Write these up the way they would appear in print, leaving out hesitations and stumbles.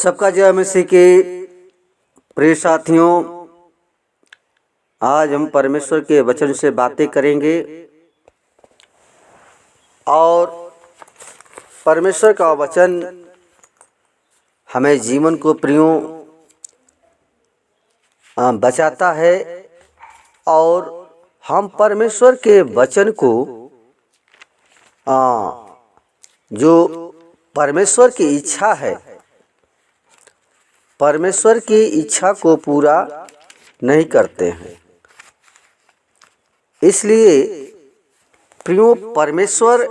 सबका जय मसीह के प्रिय साथियों, आज हम परमेश्वर के वचन से बातें करेंगे और परमेश्वर का वचन हमें जीवन को प्रियों बचाता है और हम परमेश्वर के वचन को जो परमेश्वर की इच्छा है, परमेश्वर की इच्छा को पूरा नहीं करते हैं। इसलिए प्रियो, परमेश्वर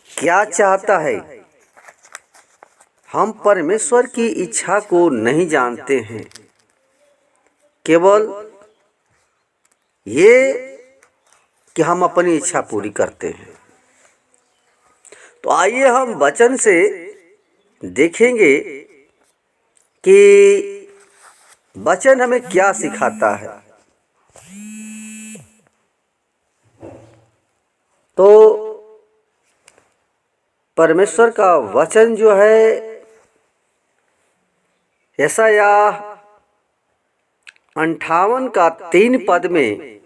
क्या चाहता है, हम परमेश्वर की इच्छा को नहीं जानते हैं। केवल ये कि हम अपनी इच्छा पूरी करते हैं। तो आइए हम वचन से देखेंगे कि वचन हमें क्या सिखाता है। तो परमेश्वर का वचन जो है यशायाह 58 का 3 पद में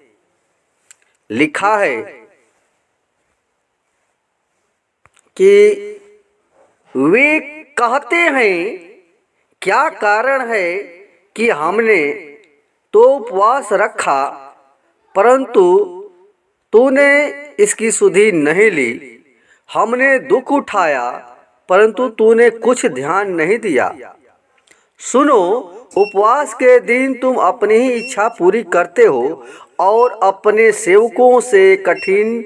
लिखा है कि वे कहते हैं, क्या कारण है कि हमने तो उपवास रखा परंतु तूने इसकी सुधि नहीं ली, हमने दुख उठाया परंतु तूने कुछ ध्यान नहीं दिया। सुनो, उपवास के दिन तुम अपनी ही इच्छा पूरी करते हो और अपने सेवकों से कठिन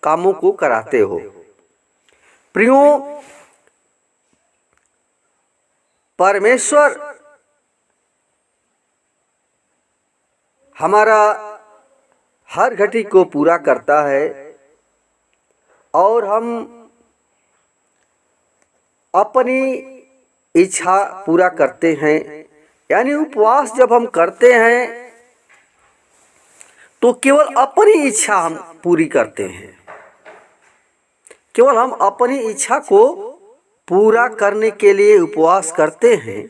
कामों को कराते हो। प्रियो, परमेश्वर हमारा हर घटी को पूरा करता है और हम अपनी इच्छा पूरा करते हैं। यानी उपवास जब हम करते हैं तो केवल अपनी इच्छा हम पूरी करते हैं। केवल हम अपनी इच्छा को पूरा करने के लिए उपवास करते हैं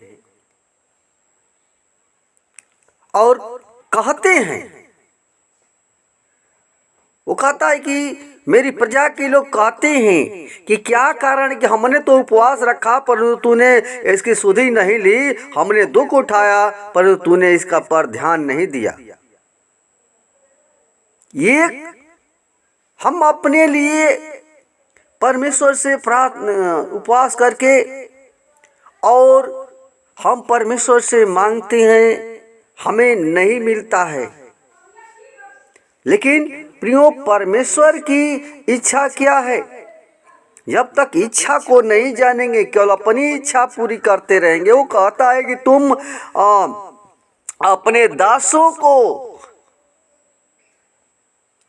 और कहते हैं, वो कहता है कि मेरी प्रजा के लोग कहते हैं कि क्या कारण कि हमने तो उपवास रखा परंतु तूने इसकी सुधि नहीं ली, हमने दुख उठाया परंतु तूने इसका पर ध्यान नहीं दिया। ये हम अपने लिए परमेश्वर से उपवास करके और हम परमेश्वर से मांगते हैं, हमें नहीं मिलता है। लेकिन प्रियो, परमेश्वर की इच्छा क्या है? जब तक इच्छा को नहीं जानेंगे, केवल अपनी इच्छा पूरी करते रहेंगे। वो कहता है कि तुम अपने दासों को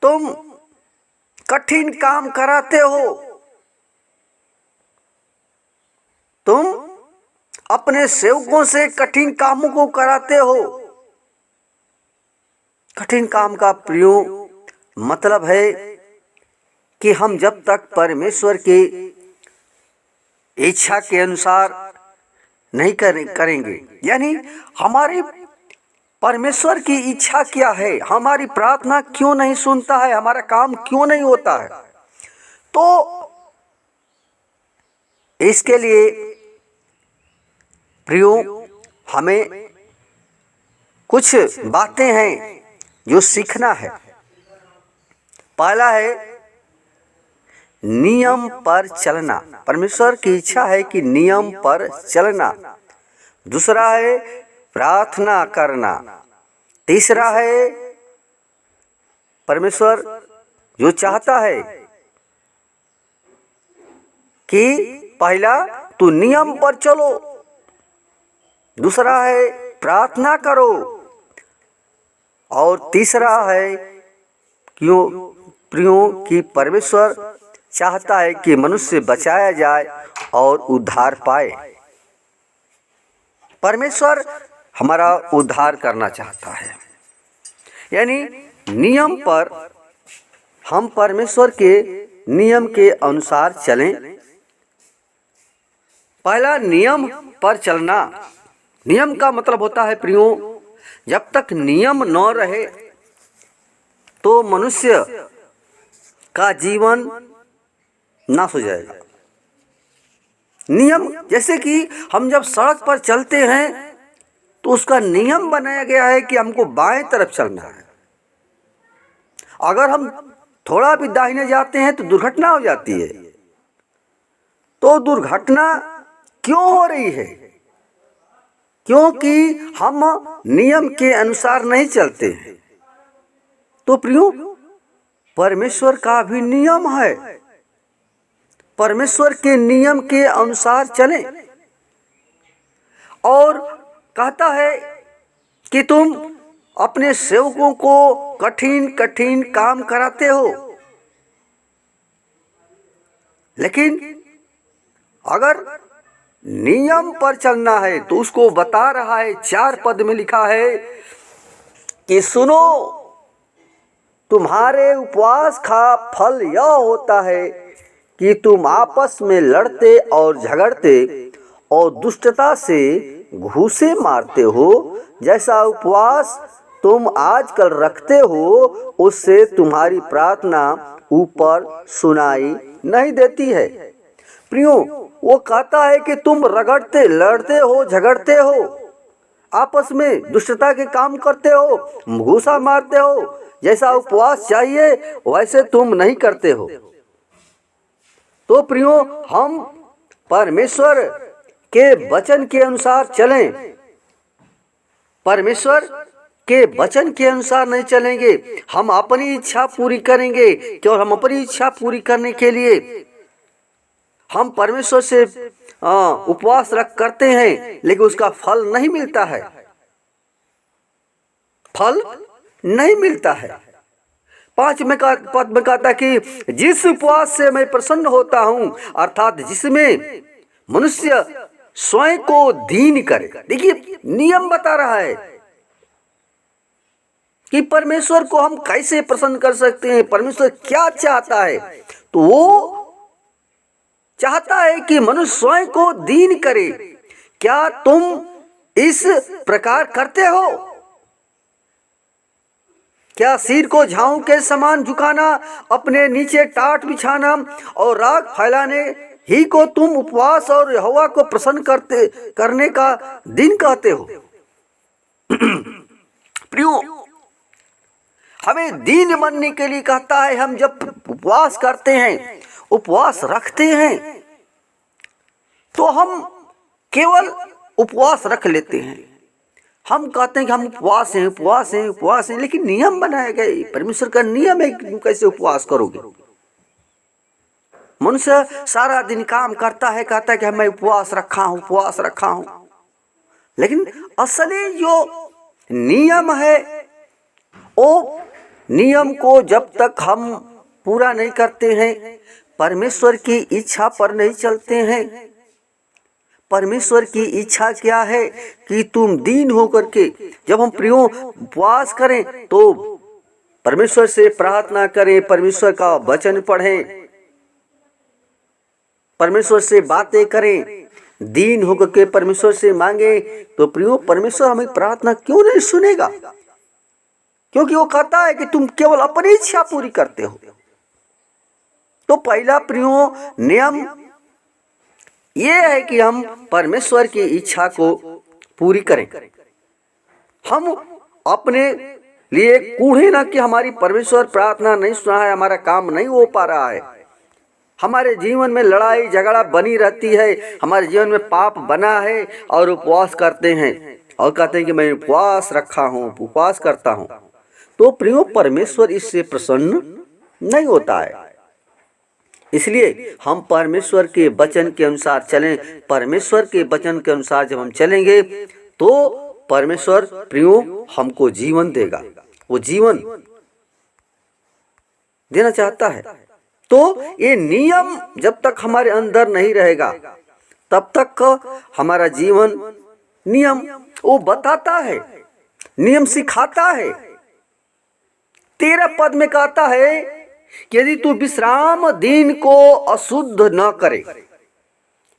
तुम कठिन काम कराते हो, तुम अपने सेवकों से कठिन कामों को कराते हो। कठिन काम का प्रयोग मतलब है कि हम जब तक परमेश्वर की इच्छा के अनुसार नहीं करेंगे, यानी हमारी परमेश्वर की इच्छा क्या है, हमारी प्रार्थना क्यों नहीं सुनता है, हमारा काम क्यों नहीं होता है, तो इसके लिए प्रियो हमें कुछ बातें हैं जो सीखना है। पहला है नियम पर चलना। परमेश्वर की इच्छा है कि नियम पर चलना। दूसरा है प्रार्थना करना। तीसरा है परमेश्वर जो चाहता है कि पहला तू नियम पर चलो, दूसरा है प्रार्थना करो और तीसरा है प्रियो कि परमेश्वर चाहता है कि मनुष्य बचाया जाए और उद्धार पाए। परमेश्वर हमारा उद्धार करना चाहता है। यानी नियम पर हम परमेश्वर के नियम के अनुसार चलें पहला, नियम पर चलना। नियम का मतलब होता है प्रियो, जब तक नियम न रहे तो मनुष्य का जीवन नाश हो जाएगा। नियम, जैसे कि हम जब सड़क पर चलते हैं तो उसका नियम बनाया गया है कि हमको बाएं तरफ चलना है। अगर हम थोड़ा भी दाहिने जाते हैं तो दुर्घटना हो जाती है। तो दुर्घटना क्यों हो रही है? क्योंकि हम नियम के अनुसार नहीं चलते हैं। तो प्रियो, परमेश्वर का भी नियम है, परमेश्वर के नियम के अनुसार चलें। और कहता है कि तुम अपने सेवकों को कठिन कठिन काम कराते हो, लेकिन अगर नियम पर चलना है तो उसको बता रहा है, 4 पद में लिखा है कि सुनो, तुम्हारे उपवास का फल यह होता है कि तुम आपस में लड़ते और झगड़ते और दुष्टता से घूंसे मारते हो। जैसा उपवास तुम आजकल रखते हो उससे तुम्हारी प्रार्थना ऊपर सुनाई नहीं देती है। प्रियो, वो कहता है कि तुम रगड़ते, लड़ते हो, झगड़ते हो, आपस में दुष्टता के काम करते हो, घूंसा मारते हो। जैसा उपवास चाहिए वैसे तुम नहीं करते हो। तो प्रियो, हम परमेश्वर के वचन के अनुसार चलें। परमेश्वर के वचन के अनुसार नहीं चलेंगे, हम अपनी इच्छा पूरी करेंगे। केवल हम अपनी इच्छा पूरी करने के लिए हम परमेश्वर से उपवास रख करते हैं, लेकिन उसका फल नहीं मिलता है, फल नहीं मिलता है। 5 में पद में कहता है कि जिस उपवास से मैं प्रसन्न होता हूं, अर्थात जिसमें मनुष्य स्वयं को दीन करे। देखिए, नियम बता रहा है कि परमेश्वर को हम कैसे प्रसन्न कर सकते हैं, परमेश्वर क्या चाहता है। तो वो चाहता है कि मनुष्य स्वयं को दीन करे। क्या तुम इस प्रकार करते हो? क्या सिर को झाऊ के समान झुकाना, अपने नीचे टाट बिछाना और राख फैलाने ही को तुम उपवास और यहोवा को प्रसन्न करने का दिन कहते हो? प्रियो, हमें दीन बनने के लिए कहता है। हम जब उपवास करते हैं, उपवास रखते हैं, तो हम केवल उपवास रख लेते हैं। हम कहते हैं कि हम उपवास हैं, उपवास हैं, उपवास हैं, लेकिन नियम बनाया गया, परमेश्वर का नियम है कि तुम कैसे उपवास करोगे। मनुष्य सारा दिन काम करता है, कहता है कि मैं उपवास रखा हूं, उपवास रखा हूं, लेकिन असली जो नियम है, वो नियम को जब तक हम पूरा नहीं करते हैं, परमेश्वर की इच्छा पर नहीं चलते हैं। परमेश्वर की इच्छा क्या है कि तुम दीन होकर के, जब हम प्रियो उपवास करें तो परमेश्वर से प्रार्थना करें, परमेश्वर का वचन पढ़ें, परमेश्वर से बातें करें, दीन होकर के परमेश्वर से मांगे, तो प्रियो परमेश्वर हमें प्रार्थना क्यों नहीं सुनेगा? क्योंकि वो कहता है कि तुम केवल अपनी इच्छा पूरी करते हो। तो पहला प्रियो नियम ये है कि हम परमेश्वर की इच्छा को पूरी करें। हम अपने लिए कूढ़े ना कि हमारी परमेश्वर प्रार्थना नहीं सुना है, हमारा काम नहीं हो पा रहा है, हमारे जीवन में लड़ाई झगड़ा बनी रहती है, हमारे जीवन में पाप बना है, और उपवास करते हैं और कहते हैं कि मैं उपवास रखा हूँ, उपवास करता हूँ। तो प्रियो परमेश्वर इससे प्रसन्न नहीं होता है। इसलिए हम परमेश्वर के वचन के अनुसार चलें। परमेश्वर के वचन के अनुसार जब हम चलेंगे तो परमेश्वर प्रियो हमको जीवन देगा, वो जीवन देना चाहता है। तो ये नियम जब तक हमारे अंदर नहीं रहेगा तब तक हमारा जीवन, नियम वो बताता है, नियम सिखाता है। 13 पद में कहता है कि यदि तू विश्राम दिन को अशुद्ध न करे,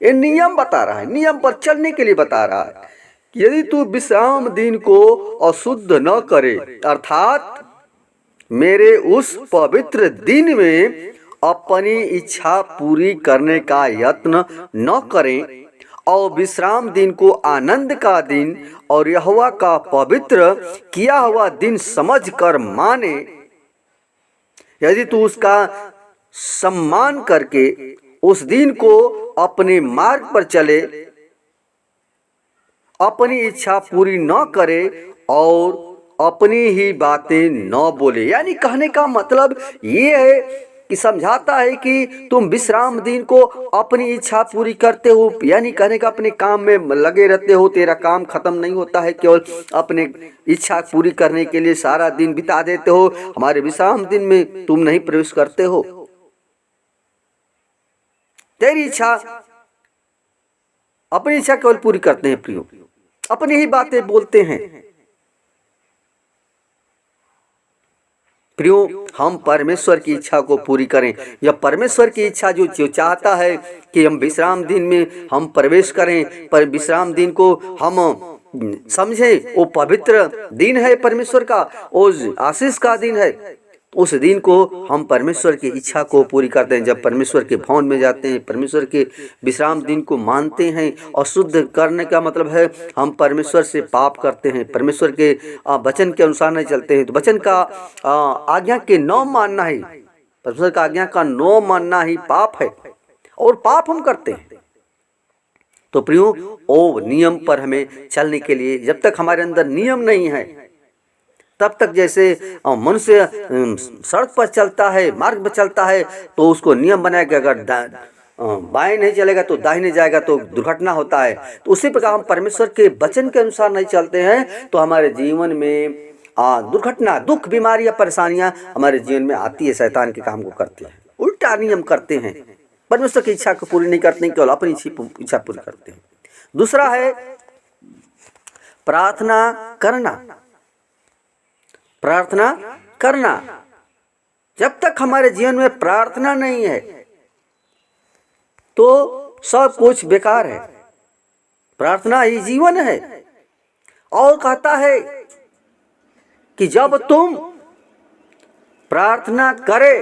ये नियम बता रहा है, नियम पर चलने के लिए बता रहा है कि यदि तू विश्राम दिन को अशुद्ध न करे, अर्थात मेरे उस पवित्र दिन में अपनी इच्छा पूरी करने का यत्न न करें और विश्राम दिन को आनंद का दिन और यहोवा का पवित्र किया हुआ दिन समझकर माने, यदि तू उसका सम्मान करके उस दिन को अपने मार्ग पर चले, अपनी इच्छा पूरी न करे और अपनी ही बातें न बोले। यानी कहने का मतलब ये है कि समझाता है कि तुम विश्राम दिन को अपनी इच्छा पूरी करते हो, यानी कहने का अपने काम में लगे रहते हो, तेरा काम खत्म नहीं होता है, केवल अपने इच्छा पूरी करने के लिए सारा दिन बिता देते हो। हमारे विश्राम दिन में तुम नहीं प्रवेश करते हो, तेरी इच्छा, अपनी इच्छा केवल पूरी करते हैं प्रियो, अपनी ही बातें बोलते हैं। प्रियो, हम परमेश्वर की इच्छा को पूरी करें। यह परमेश्वर की इच्छा जो चाहता है कि हम विश्राम दिन में हम प्रवेश करें, पर विश्राम दिन को हम समझें वो पवित्र दिन है परमेश्वर का, वो आशीष का दिन है। उस दिन को हम परमेश्वर की इच्छा को पूरी करते हैं। जब परमेश्वर के भवन में जाते हैं, परमेश्वर के विश्राम दिन को मानते हैं। और शुद्ध करने का मतलब है हम परमेश्वर से पाप करते हैं, परमेश्वर के वचन के अनुसार नहीं चलते हैं। तो वचन का आज्ञा के न मानना ही, परमेश्वर का आज्ञा का न मानना ही पाप है, और पाप हम करते हैं। तो प्रियो, ओ नियम पर हमें चलने के लिए, जब तक हमारे अंदर नियम नहीं है तब तक, जैसे मनुष्य सड़क पर चलता है, मार्ग पर चलता है, तो उसको नियम बनाया कि अगर बाएं नहीं चलेगा तो दाहिने जाएगा तो दुर्घटना होता है। तो उसी प्रकार हम परमेश्वर के वचन के अनुसार नहीं चलते हैं तो हमारे जीवन में दुर्घटना, दुख, बीमारियां, परेशानियां हमारे जीवन में आती है, शैतान के काम को करती है। उल्टा नियम करते हैं, परमेश्वर की इच्छा को पूरी नहीं करते, केवल अपनी इच्छा पूरी करते हैं। दूसरा है प्रार्थना करना। प्रार्थना करना, जब तक हमारे जीवन में प्रार्थना नहीं है तो सब कुछ बेकार है। प्रार्थना ही जीवन है। और कहता है कि जब तुम प्रार्थना करे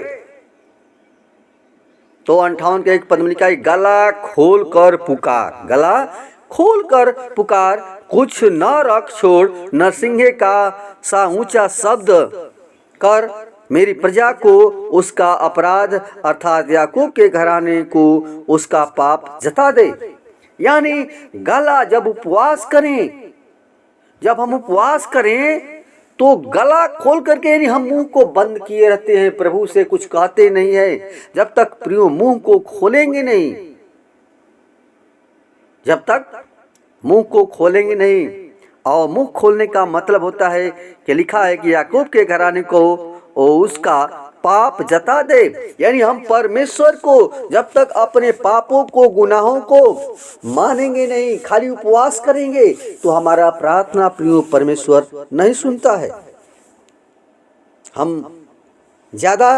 तो 58 के एक पद में लिखा है, गला खोल कर पुकार, गला खोल कर पुकार, कुछ न रख छोड़, नरसिंहे का सा ऊंचा शब्द कर, मेरी प्रजा को उसका अपराध अर्थात याकूब के घराने को उसका पाप जता दे। यानी गला, जब उपवास करें, जब हम उपवास करें तो गला खोल करके, यानी हम मुंह को बंद किए रहते हैं, प्रभु से कुछ कहते नहीं है। जब तक प्रियो मुंह को खोलेंगे नहीं, जब तक मुंह को खोलेंगे नहीं, और मुंह खोलने का मतलब होता है कि लिखा है कि याकूब के घराने को उसका पाप जता दे। यानी हम परमेश्वर को जब तक अपने पापों को, गुनाहों को मानेंगे नहीं, खाली उपवास करेंगे, तो हमारा प्रार्थना प्रियो परमेश्वर नहीं सुनता है। हम ज्यादा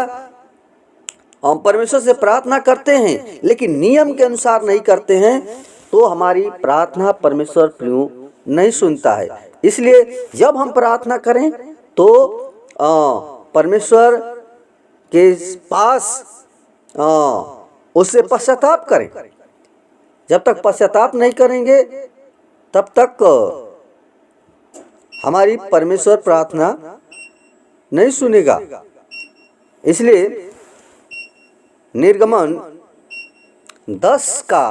परमेश्वर से प्रार्थना करते हैं लेकिन नियम के अनुसार नहीं करते हैं, तो हमारी प्रार्थना परमेश्वर प्रियो नहीं सुनता है। इसलिए जब हम प्रार्थना करें तो परमेश्वर के पास उससे पश्चाताप करें। जब तक पश्चाताप नहीं करेंगे तब तक हमारी परमेश्वर प्रार्थना नहीं सुनेगा। इसलिए निर्गमन 10 का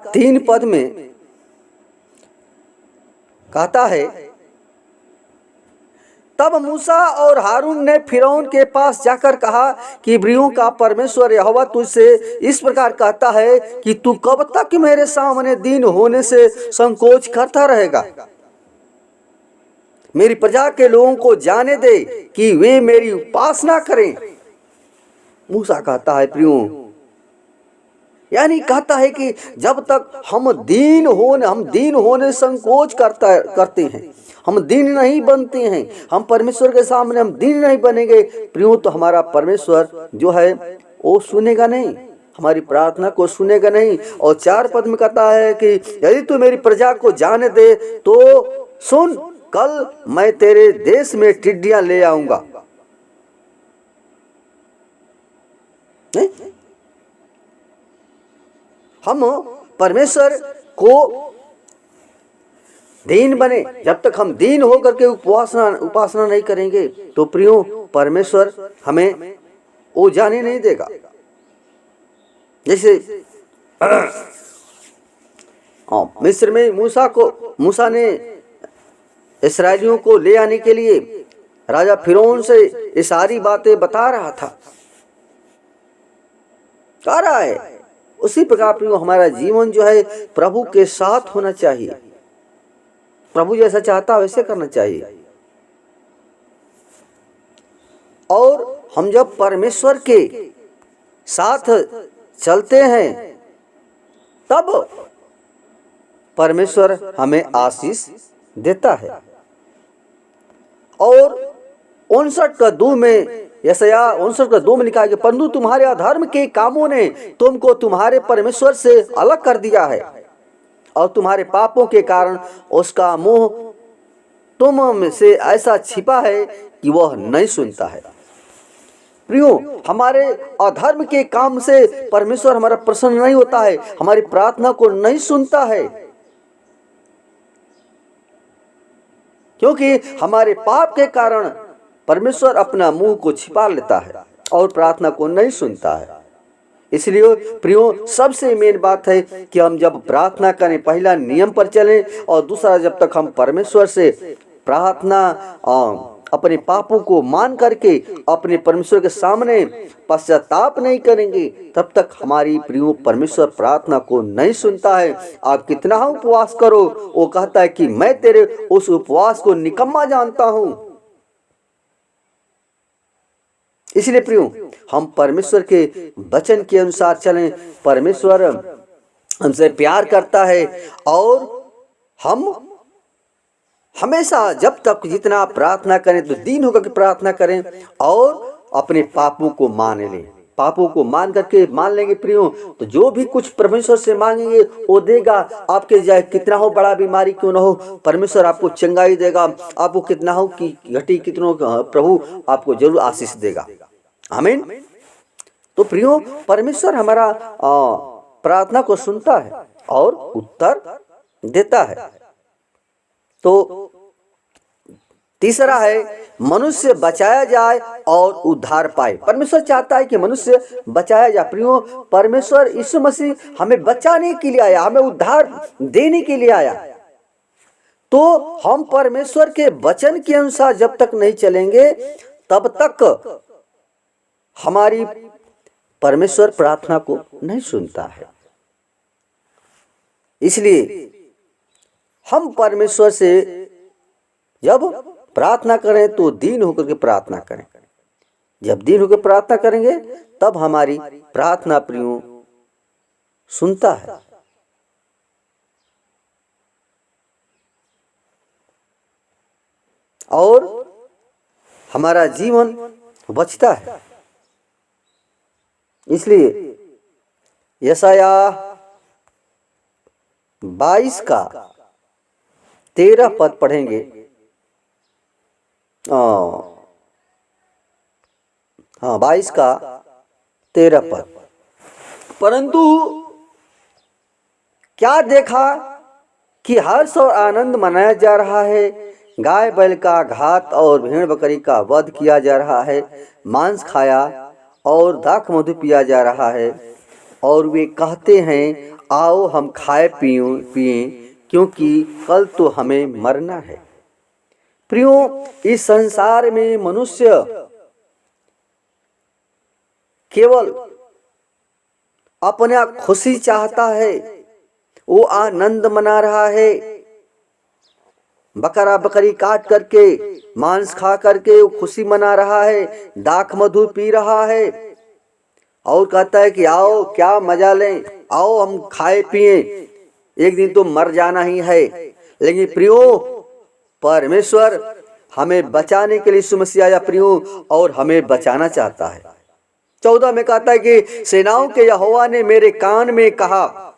3 पद में कहता है, तब मूसा और हारून ने फिरौन के पास जाकर कहा कि इब्रियों का परमेश्वर यहोवा तुझसे इस प्रकार कहता है कि तू कब तक मेरे सामने दीन होने से संकोच करता रहेगा। मेरी प्रजा के लोगों को जाने दे कि वे मेरी उपासना करें। मूसा कहता है प्रियो यानी कहता है कि जब तक हम दीन होने संकोच करते हैं, हम दीन नहीं बनते हैं, हम परमेश्वर के सामने हम दीन नहीं बनेंगे प्रियो, तो हमारा परमेश्वर जो है वो सुनेगा नहीं, हमारी प्रार्थना को सुनेगा नहीं। और 4 पद में कहता है कि यदि तू मेरी प्रजा को जाने दे तो सुन, कल मैं तेरे देश में टिड्डियां ले आऊंगा। नहीं? हम परमेश्वर को दीन बने, जब तक हम दीन होकर के उपासना नहीं करेंगे तो प्रियो परमेश्वर हमें वो जाने नहीं देगा। जैसे मिस्र में मूसा ने इस्राएलियों को ले आने के लिए राजा फिरौन से ये सारी बातें बता रहा था, कह रहा है। उसी प्रकार हमारा जीवन जो है प्रभु के साथ होना चाहिए, प्रभु जैसा चाहता है वैसे करना चाहिए। और हम जब परमेश्वर के साथ चलते हैं तब परमेश्वर हमें आशीष देता है। और 59:2 में यशायाह 59:2 में लिखा है कि परंतु तुम्हारे अधर्म के कामों ने तुमको तुम्हारे परमेश्वर से अलग कर दिया है और तुम्हारे पापों के कारण उसका मुंह तुम से ऐसा छिपा है कि वह नहीं सुनता है। प्रियो, हमारे अधर्म के काम से परमेश्वर हमारा प्रसन्न नहीं होता है, हमारी प्रार्थना को नहीं सुनता है, क्योंकि हमारे पाप के कारण परमेश्वर अपना मुंह को छिपा लेता है और प्रार्थना को नहीं सुनता है। इसलिए प्रियो, सबसे मेन बात है कि हम जब प्रार्थना करें पहला नियम पर चलें, और दूसरा जब तक हम परमेश्वर से प्रार्थना अपने पापों को मान करके अपने परमेश्वर के सामने पश्चाताप नहीं करेंगे तब तक हमारी प्रियो परमेश्वर प्रार्थना को नहीं सुनता है। आप कितना उपवास करो, वो कहता है कि मैं तेरे उस उपवास को निकम्मा जानता हूं। इसलिए प्रियो, हम परमेश्वर के वचन के अनुसार चलें। परमेश्वर हमसे प्यार करता है और हम हमेशा जब तक जितना प्रार्थना करें तो दीन होकर के प्रार्थना करें और अपने पापों को मान लें। पापों को मान करके मान लेंगे प्रियो, तो जो भी कुछ परमेश्वर से मांगेंगे वो देगा। आपके चाहे कितना हो बड़ा बीमारी क्यों ना हो, परमेश्वर आपको चंगाई देगा। आपको कितना हो कि घटी कितनों, प्रभु आपको जरूर आशीष देगा। आमीन। तो प्रियो, परमेश्वर हमारा प्रार्थना को सुनता है और उत्तर देता है। तो तीसरा है मनुष्य बचाया जाए और उद्धार पाए। परमेश्वर चाहता है कि मनुष्य बचाया जाए। प्रियो, परमेश्वर यीशु मसीह हमें बचाने के लिए आया, हमें उद्धार देने के लिए आया। तो हम परमेश्वर के वचन के अनुसार जब तक नहीं चलेंगे तब तक हमारी परमेश्वर प्रार्थना को नहीं सुनता है। इसलिए हम परमेश्वर से जब प्रार्थना करें तो दीन होकर के प्रार्थना करें। जब दीन होकर प्रार्थना करेंगे तब हमारी प्रार्थना प्रियो सुनता है। और हमारा जीवन बचता है। इसलिए यशायाह 22 का 13 पद पढ़ेंगे। हाँ, 22 का 13 पद। परंतु क्या देखा कि हर्ष और आनंद मनाया जा रहा है, गाय बैल का घात और भेड़ बकरी का वध किया जा रहा है, मांस खाया और दाख मधु पिया जा रहा है, और वे कहते हैं आओ हम खाए पिएं क्योंकि कल तो हमें मरना है। प्रियो, इस संसार में मनुष्य केवल अपना खुशी चाहता है, वो आनंद मना रहा है, बकरा बकरी काट करके मांस खा करके वो खुशी मना रहा है, दाख मधु पी रहा है और कहता है कि आओ क्या मजा लें। आओ हम खाए पिए, एक दिन तो मर जाना ही है। लेकिन प्रियो, परमेश्वर हमें बचाने के लिए यीशु मसीह आया प्रियो, और हमें बचाना चाहता है। 14 में कहता है कि सेनाओं के यहोवा ने मेरे कान में कहा,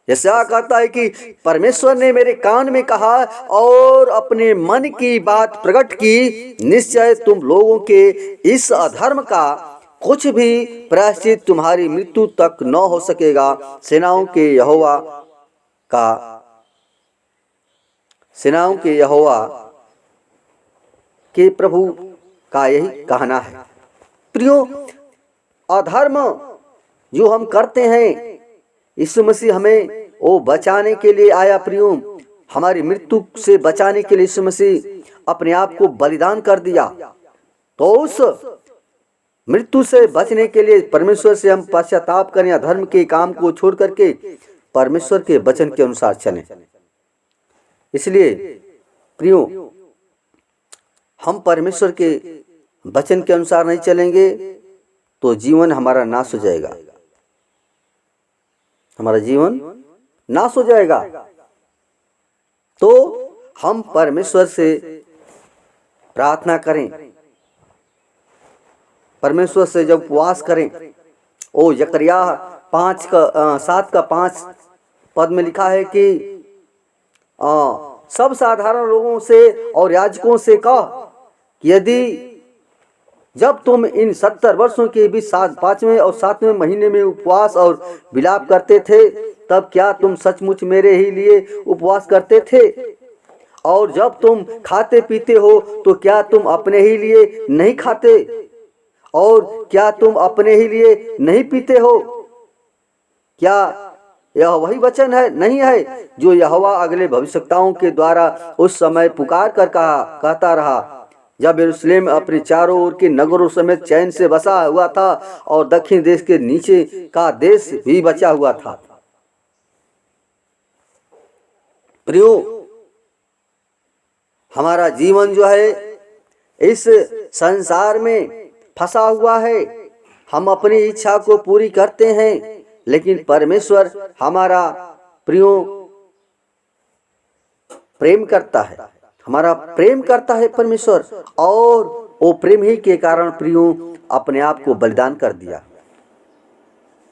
यशायाह कहता है कि परमेश्वर ने मेरे कान में कहा और अपने मन की बात प्रकट की, निश्चय तुम लोगों के इस अधर्म का कुछ भी प्रायश्चित तुम्हारी मृत्यु तक न हो सकेगा। सेनाओं के यहोवा के प्रभु का यही कहना है। प्रियो, अधर्म जो हम करते हैं, यीशु मसीह हमें वो बचाने के लिए आया प्रियो, हमारी मृत्यु से बचाने के लिए यीशु मसीह अपने आप को बलिदान कर दिया। तो उस मृत्यु से बचने के लिए परमेश्वर से हम पश्चाताप करें, अधर्म के काम को छोड़ करके परमेश्वर के वचन के अनुसार चलें। इसलिए प्रियो, हम परमेश्वर के वचन के अनुसार नहीं चलेंगे तो जीवन हमारा नाश हो जाएगा, हमारा जीवन नाश हो जाएगा। तो हम परमेश्वर से प्रार्थना करें, परमेश्वर से जब उपवास करें। ओ जकरिया 7:5 पद में लिखा है कि सब साधारण लोगों से और याजकों से कह, यदि जब तुम इन 70 वर्षों के बीच 5वें और 7वें महीने में उपवास और विलाप करते थे, तब क्या तुम सचमुच मेरे ही लिए उपवास करते थे? और जब तुम खाते पीते हो तो क्या तुम अपने ही लिए नहीं खाते? और क्या तुम अपने ही लिए नहीं पीते हो? क्या यह वही वचन है नहीं है जो यहोवा अगले भविष्यवक्ताओं के द्वारा उस समय पुकार कर कहता रहा, जब यरूशलेम अपने चारों ओर के नगरों समेत चैन से बसा हुआ था और दक्षिण देश के नीचे का देश भी बचा हुआ था। प्रियो, हमारा जीवन जो है इस संसार में फंसा हुआ है। हम अपनी इच्छा को पूरी करते हैं, लेकिन परमेश्वर हमारा प्रियो प्रेम करता है, हमारा प्रेम करता है परमेश्वर, और वो प्रेम ही के कारण प्रियो अपने आप को बलिदान कर दिया।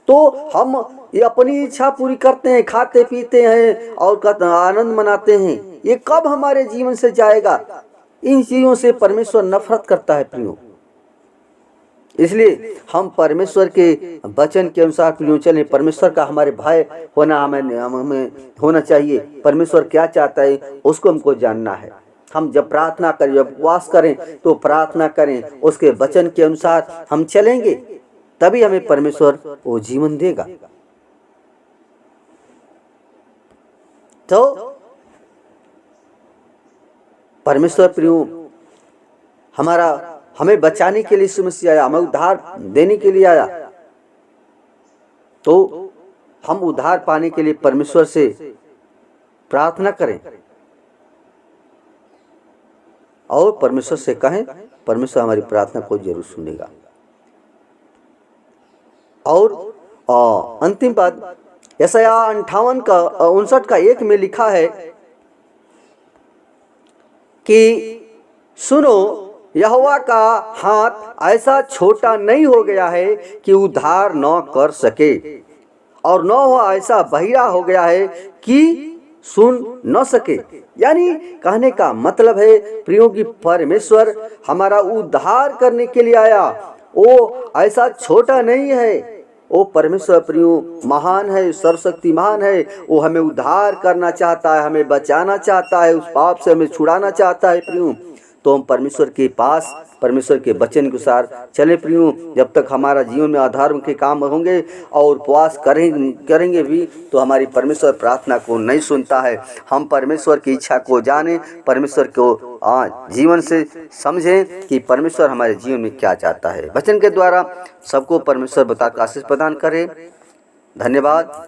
तो हम ये अपनी इच्छा पूरी करते हैं, खाते पीते हैं और आनंद मनाते हैं, ये कब हमारे जीवन से जाएगा? इन चीजों से परमेश्वर नफरत करता है प्रियो। इसलिए हम परमेश्वर के वचन के अनुसार प्रियो चलें। परमेश्वर का हमारे भाई होना हमें होना चाहिए। परमेश्वर क्या चाहता है उसको हमको जानना है। हम जब प्रार्थना करें, जब उपवास करें, तो प्रार्थना करें, उसके वचन के अनुसार हम चलेंगे, तभी हमें परमेश्वर वो जीवन देगा। तो परमेश्वर प्रियो हमें बचाने के लिए यीशु मसीह आया, हमें उद्धार देने के लिए आया। तो हम उद्धार पाने के लिए परमेश्वर से प्रार्थना करें और परमेश्वर से कहें, परमेश्वर हमारी प्रार्थना को जरूर सुनेगा। और अंतिम पद यशायाह 59:59 में लिखा है कि सुनो, यहोवा का हाथ ऐसा छोटा नहीं हो गया है कि उद्धार न कर सके, और न वह ऐसा बहिरा हो गया है कि सुन न सके। यानी कहने का मतलब है प्रियो की परमेश्वर हमारा उद्धार करने के लिए आया। वो ऐसा छोटा नहीं है, वो परमेश्वर प्रियो महान है, सर्वशक्तिमान है। वो हमें उद्धार करना चाहता है, हमें बचाना चाहता है, उस पाप से हमें छुड़ाना चाहता है प्रियो। तो हम परमेश्वर के पास, परमेश्वर के वचन के अनुसार चले प्रियो। जब तक हमारा जीवन में अधर्म के काम होंगे और उपवास करेंगे भी, तो हमारी परमेश्वर प्रार्थना को नहीं सुनता है। हम परमेश्वर की इच्छा को जानें, परमेश्वर को जीवन से समझें कि परमेश्वर हमारे जीवन में क्या चाहता है। वचन के द्वारा सबको परमेश्वर बताकर आशीष प्रदान करे। धन्यवाद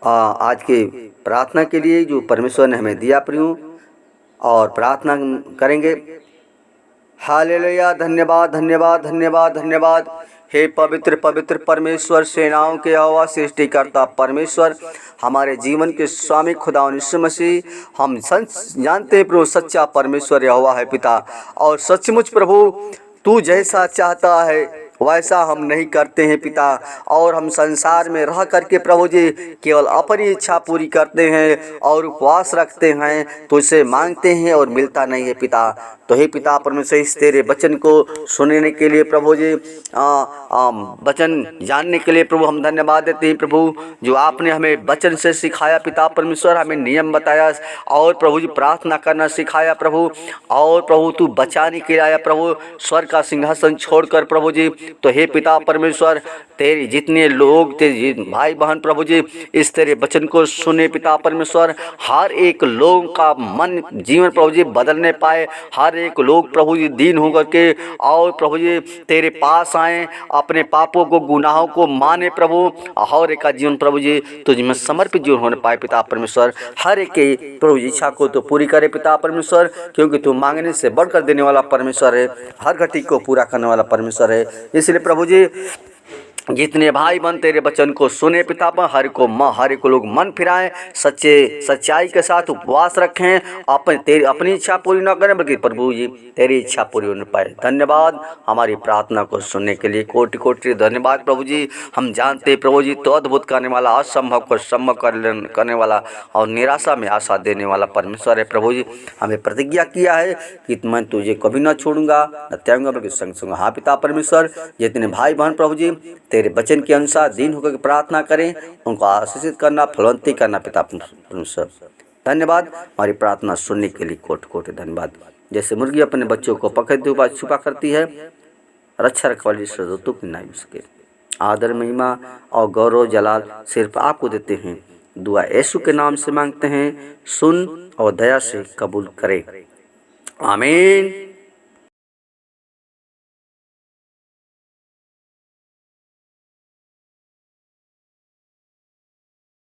आज के प्रार्थना के लिए जो परमेश्वर ने हमें दिया प्रियो, और प्रार्थना करेंगे। हालेलुया, धन्यवाद धन्यवाद धन्यवाद धन्यवाद। हे पवित्र पवित्र परमेश्वर, सेनाओं के यहोवा, सृष्टिकर्ता परमेश्वर, हमारे जीवन के स्वामी खुदा यीशु मसीह, हम जानते हैं प्रभु सच्चा परमेश्वर यहोवा है पिता। और सचमुच प्रभु तू जैसा चाहता है वैसा हम नहीं करते हैं पिता। और हम संसार में रह करके प्रभु जी केवल अपनी इच्छा पूरी करते हैं और उपवास रखते हैं, तो इसे मांगते हैं और मिलता नहीं है पिता। तो हे पिता परमेश्वर, इस तेरे वचन को सुनने के लिए प्रभु जी वचन जानने के लिए प्रभु हम धन्यवाद देते हैं प्रभु, जो आपने हमें वचन से सिखाया पिता परमेश्वर, हमें नियम बताया और प्रभु जी प्रार्थना करना सिखाया प्रभु। और प्रभु तू बचाने के लिए आया प्रभु, स्वर्ग का सिंहासन छोड़कर प्रभु जी। तो हे पिता परमेश्वर, तेरे जितने लोग तेरे भाई बहन प्रभु जी इस तेरे वचन को सुने पिता परमेश्वर, हर एक लोग का मन जीवन प्रभु जी बदलने पाए, हर एक लोग प्रभु जी दीन होकर के और प्रभु जी तेरे पास आए, अपने पापों को गुनाहों को माने प्रभु, और एक का जीवन प्रभु जी तुझ में समर्पित जीवन होने पाए पिता परमेश्वर। हर एक की प्रभु इच्छा को तो पूरी करे पिता परमेश्वर, क्योंकि तू मांगने से बढ़कर देने वाला परमेश्वर है, हर घटी को पूरा करने वाला परमेश्वर है। इसलिए प्रभु जी जितने भाई बहन तेरे वचन को सुने पिता पर, हर एक लोग मन फिराएं, सच्चाई के साथ उपवास रखें, अपनी इच्छा पूरी न करें बल्कि प्रभु जी तेरी इच्छा पूरी होने पाए। धन्यवाद हमारी प्रार्थना को सुनने के लिए, कोटि कोटि धन्यवाद प्रभु जी। हम जानते प्रभु जी तो अद्भुत करने वाला, असंभव को संभव करने वाला और निराशा में आशा देने वाला परमेश्वर है प्रभु जी। हमें प्रतिज्ञा किया है कि मैं तुझे कभी न छोड़ूंगा न त्यागूंगा बल्कि संग संग। हाँ पिता परमेश्वर, जितने भाई बहन प्रभु जी तेरे वचन के अनुसार दीन होकर प्रार्थना करें, उनको आशीषित करना, फलवंती करना पिता परमेश्वर। धन्यवाद हमारी प्रार्थना सुनने के लिए, कोटि कोटि धन्यवाद। जैसे मुर्गी अपने बच्चों को पकड़ते हुए छुपा करती है, रक्षा रखवाली ऋतु की नाई उसके आदर महिमा और गौरव जलाल सिर्फ आपको देते हैं। दुआ यीशु के नाम से मांगते हैं, सुन और दया से कबूल करें, आमीन।